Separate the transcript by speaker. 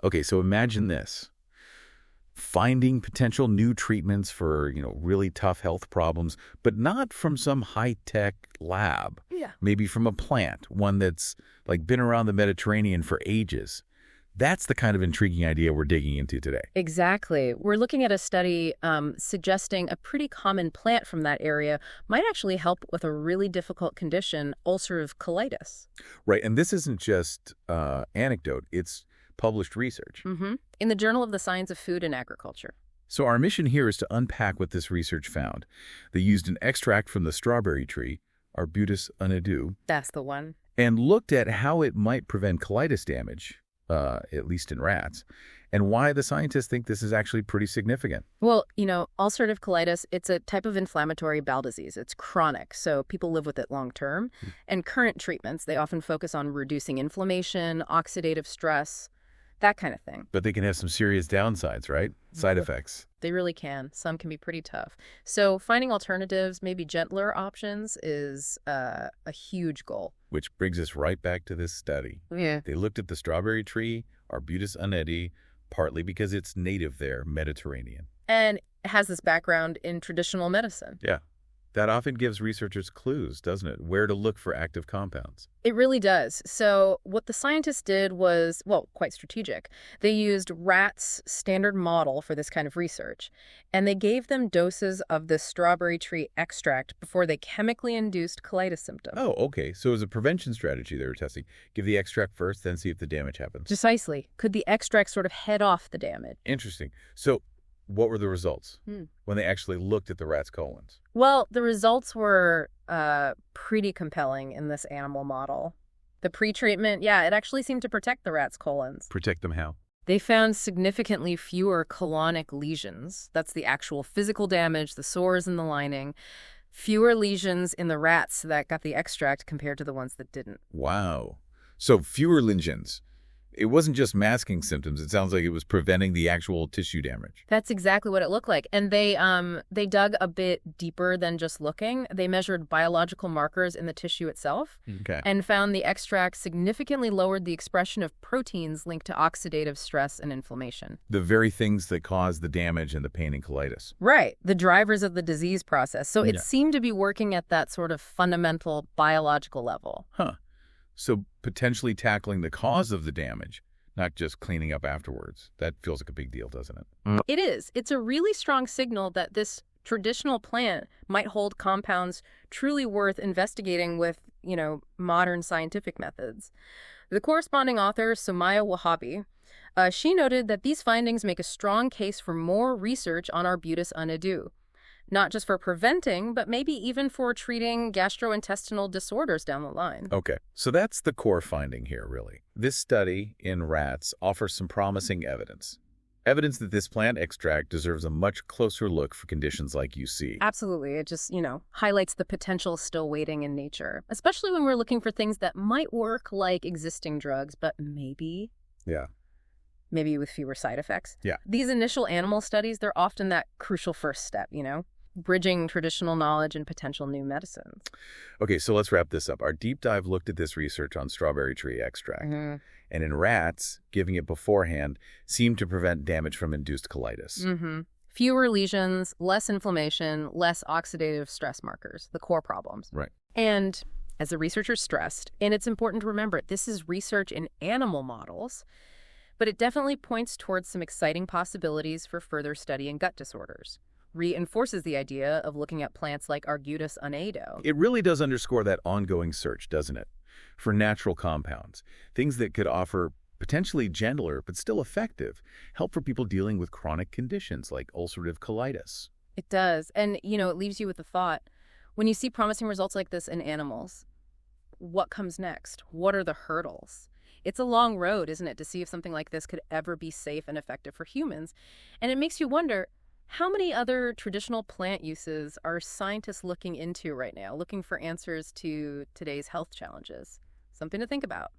Speaker 1: Okay, so imagine this. Finding potential new treatments for, really tough health problems, but not from some high-tech lab.
Speaker 2: Yeah.
Speaker 1: Maybe from a plant, one that's like been around the Mediterranean for ages. That's the kind of intriguing idea we're digging into today.
Speaker 2: Exactly. We're looking at a study suggesting a pretty common plant from that area might actually help with a really difficult condition, ulcerative colitis.
Speaker 1: Right, and this isn't just anecdote, it's published research.
Speaker 2: In the Journal of the Science of Food and Agriculture.
Speaker 1: So our mission here is to unpack what this research found. They used an extract from the strawberry tree, Arbutus unedo,
Speaker 2: That's the one.
Speaker 1: and looked at how it might prevent colitis damage, at least in rats, and why the scientists think this is actually pretty significant.
Speaker 2: Well, ulcerative colitis, it's a type of inflammatory bowel disease. It's chronic, so people live with it long term. And current treatments, they often focus on reducing inflammation, oxidative stress, that kind of thing.
Speaker 1: But they can have some serious downsides, right? Side effects.
Speaker 2: They really can. Some can be pretty tough. So finding alternatives, maybe gentler options, is a huge goal.
Speaker 1: Which brings us right back to this study.
Speaker 2: Yeah.
Speaker 1: They looked at the strawberry tree, Arbutus unedo, partly because it's native there, Mediterranean.
Speaker 2: And it has this background in traditional medicine.
Speaker 1: Yeah. That often gives researchers clues, doesn't it? Where to look for active compounds.
Speaker 2: It really does. So what the scientists did was, well, quite strategic. They used rats' standard model for this kind of research, and they gave them doses of the strawberry tree extract before they chemically induced colitis symptoms.
Speaker 1: Oh, okay. So it was a prevention strategy they were testing. Give the extract first, then see if the damage happens.
Speaker 2: Precisely. Could the extract sort of head off the damage?
Speaker 1: Interesting. So what were the results when they actually looked at the rats' colons?
Speaker 2: Well, the results were pretty compelling in this animal model. The pretreatment, yeah, it actually seemed to protect the rats' colons.
Speaker 1: Protect them how?
Speaker 2: They found significantly fewer colonic lesions. That's the actual physical damage, the sores in the lining. Fewer lesions in the rats that got the extract compared to the ones that didn't.
Speaker 1: Wow. So fewer lesions. It wasn't just masking symptoms. It sounds like it was preventing the actual tissue damage.
Speaker 2: That's exactly what it looked like. And they dug a bit deeper than just looking. They measured biological markers in the tissue itself and found the extract significantly lowered the expression of proteins linked to oxidative stress and inflammation.
Speaker 1: The very things that cause the damage and the pain in colitis.
Speaker 2: Right. The drivers of the disease process. So it seemed to be working at that sort of fundamental biological level.
Speaker 1: Huh. So potentially tackling the cause of the damage, not just cleaning up afterwards. That feels like a big deal, doesn't it?
Speaker 2: It is. It's a really strong signal that this traditional plant might hold compounds truly worth investigating with, modern scientific methods. The corresponding author, Sumaya Wahabi, she noted that these findings make a strong case for more research on Arbutus unedo. Not just for preventing, but maybe even for treating gastrointestinal disorders down the line.
Speaker 1: Okay, so that's the core finding here, really. This study in rats offers some promising evidence. Evidence that this plant extract deserves a much closer look for conditions like UC.
Speaker 2: Absolutely. It just, highlights the potential still waiting in nature, especially when we're looking for things that might work like existing drugs, but maybe with fewer side effects.
Speaker 1: Yeah.
Speaker 2: These initial animal studies, they're often that crucial first step, bridging traditional knowledge and potential new medicines.
Speaker 1: Okay, so let's wrap this up. Our deep dive looked at this research on strawberry tree extract. And in rats, giving it beforehand seemed to prevent damage from induced colitis.
Speaker 2: Fewer lesions, less inflammation, less oxidative stress markers, the core problems.
Speaker 1: Right.
Speaker 2: And as the researchers stressed, and it's important to remember, this is research in animal models, but it definitely points towards some exciting possibilities for further study in gut disorders. Reinforces the idea of looking at plants like Arbutus unedo.
Speaker 1: It really does underscore that ongoing search, doesn't it? For natural compounds, things that could offer potentially gentler but still effective help for people dealing with chronic conditions like ulcerative colitis.
Speaker 2: It does. And, it leaves you with the thought, when you see promising results like this in animals, what comes next? What are the hurdles? It's a long road, isn't it, to see if something like this could ever be safe and effective for humans. And it makes you wonder, how many other traditional plant uses are scientists looking into right now, looking for answers to today's health challenges? Something to think about.